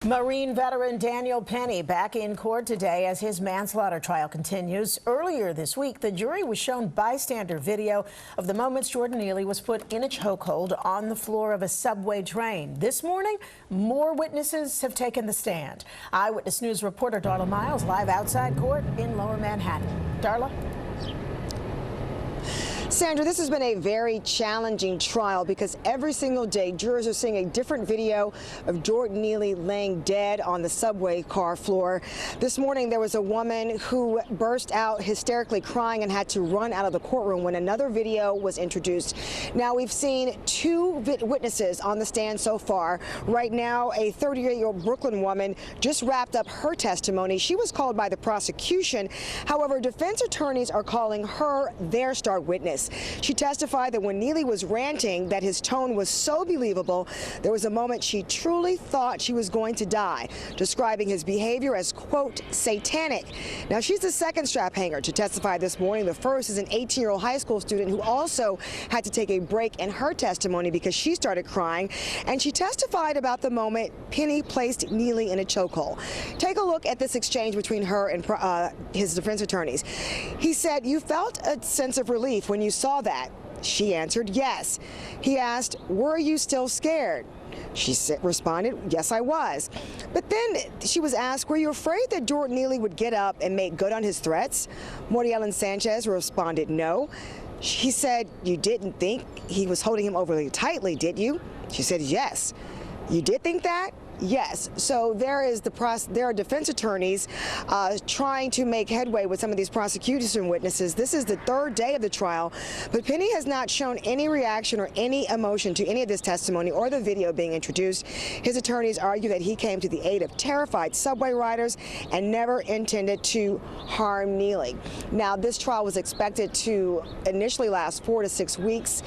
Marine veteran Daniel Penny back in court today as his manslaughter trial continues. Earlier this week, the jury was shown bystander video of the moments Jordan Neely was put in a chokehold on the floor of a subway train. This morning, more witnesses have taken the stand. Eyewitness News reporter Darla Miles live outside court in Lower Manhattan. Darla? Sandra, this has been a very challenging trial because every single day jurors are seeing a different video of Jordan Neely laying dead on the subway car floor. This morning there was a woman who burst out hysterically crying and had to run out of the courtroom when another video was introduced. Now we've seen two witnesses on the stand so far. Right now a 38-year-old Brooklyn woman just wrapped up her testimony. She was called by the prosecution. However, defense attorneys are calling her their star witness. She testified that when Neely was ranting, that his tone was so believable, there was a moment she truly thought she was going to die, describing his behavior as, quote, satanic. Now, she's the second strap hanger to testify this morning. The first is an 18-year-old high school student who also had to take a break in her testimony because she started crying, and she testified about the moment Penny placed Neely in a chokehold. Take a look at this exchange between her and his defense attorneys. He said, "You felt a sense of relief when you saw that?" She answered, "Yes." He asked, "Were you still scared?" She responded, "Yes, I was." But then she was asked, "Were you afraid that Jordan Neely would get up and make good on his threats?" Mordiellen Sanchez responded, "No." He said, "You didn't think he was holding him overly tightly, did you?" She said, "Yes." "You did think that?" Yes. So there are defense attorneys trying to make headway with some of these prosecution witnesses. This is the third day of the trial, but Penny has not shown any reaction or any emotion to any of this testimony or the video being introduced. His attorneys argue that he came to the aid of terrified subway riders and never intended to harm Neely. Now, this trial was expected to initially last 4 to 6 weeks.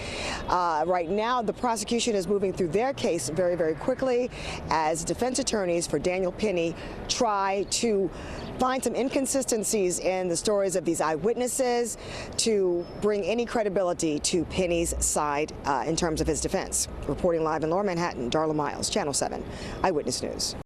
Right now, the prosecution is moving through their case very, very quickly as defense attorneys for Daniel Penny try to find some inconsistencies in the stories of these eyewitnesses to bring any credibility to Penny's side in terms of his defense. Reporting live in Lower Manhattan, Darla Miles, Channel 7, Eyewitness News.